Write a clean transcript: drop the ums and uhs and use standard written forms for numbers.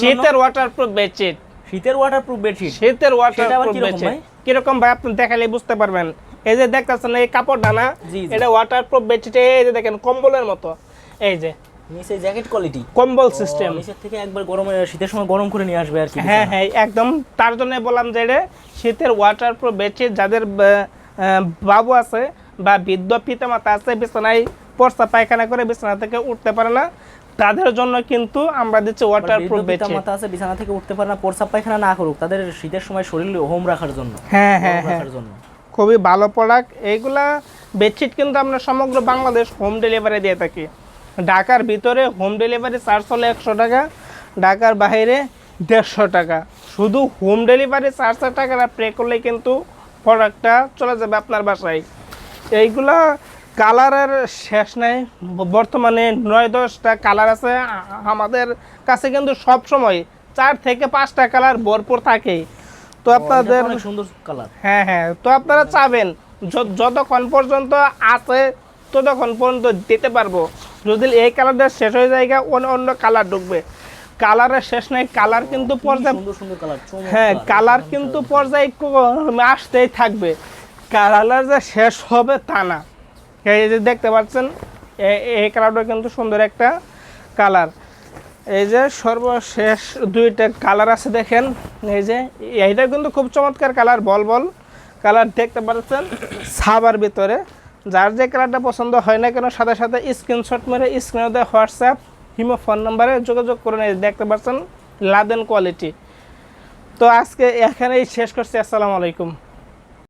শীতের waterproof bedsheet. শীতের waterproof bedsheet. শীতের ওয়াটারপ্রুফ বেডশিট কিরকম ভাই আপনি দেখালে বুঝতে পারবেন। এই যে দেখতেছেন এই কাপড়টা না, এটা ওয়াটারপ্রুফ বেডশিট। এই যে দেখেন কম্বলের মতো, এই যে নিচে জ্যাকেট কোয়ালিটি, কম্বল সিস্টেম। নিচের থেকে একবার গরমে শীতের সময় গরম করে নিয়ে আসবে আর কি। হ্যাঁ হ্যাঁ একদম, তার জন্য বললাম যে এটা শীতের ওয়াটারপ্রুফ বেডশিট। যাদের বাবু আছে বা বৃদ্ধ পিতামাতা আছে, বিছানায় পড়সা পায়খানা করে বিছানা থেকে উঠতে পারে না, তাদের জন্য কিন্তু আমরা দিচ্ছি ওয়াটারপ্রুফ বেডশিট। পিতামাতা আছে বিছানা থেকে উঠতে পারে না, পড়সা পায়খানা না করুক, তাদের শীতের সময় শরীর হোম রাখার জন্য। হ্যাঁ হ্যাঁ হ্যাঁ, খুবই ভালো প্রোডাক্ট এইগুলা। বেডশিট কিন্তু আমরা সমগ্র বাংলাদেশ হোম ডেলিভারি দিয়ে থাকি। ঢাকার ভিতরে হোম ডেলিভারি চার্জ হলো 100 টাকা, ঢাকার বাইরে 150 টাকা। শুধু হোম ডেলিভারি 400 টাকা পে করলে কিন্তু প্রোডাক্টটা চলে যাবে আপনার বাসায়। এইগুলা কালারের শেষ নেই, বর্তমানে 9-10টা কালার আছে আমাদের কাছে, কিন্তু সব সময় 4 থেকে 5টা কালার ভরপুর থাকে। তো আপনাদের অনেক সুন্দর কালার। হ্যাঁ হ্যাঁ, তো আপনারা চাবেন যতক্ষণ পর্যন্ত আছে ততক্ষণ পর্যন্ত দিতে পারবো। যদি এই কালারটা শেষ হয়ে যায় অন্য কালার ঢুকবে। কালারের শেষ নেই, কালার কিন্তু পর্যায়ে সুন্দর সুন্দর কালার। হ্যাঁ, কালার কিন্তু পর্যায়ে আসতেই থাকবে, কালার যে শেষ হবে তা না। এই যে দেখতে পাচ্ছেন এই কালারটা কিন্তু সুন্দর একটা কালার। এই যে সর্বশেষ 2টা কালার আছে দেখেন, এই যে এইটা কিন্তু খুব চমৎকার কালার, বল বল কালার দেখতে পাচ্ছেন সাবার ভিতরে। যার যে কালারটা পছন্দ হয় না কেন সাথে সাথে স্ক্রিনশট মেরে স্ক্রিনে দেওয়া হোয়াটসঅ্যাপ হিমো ফোন নাম্বারে যোগাযোগ করে দেখতে পাচ্ছেন লাদেন কোয়ালিটি। তো আজকে এখানেই শেষ করছি। আসসালামু আলাইকুম।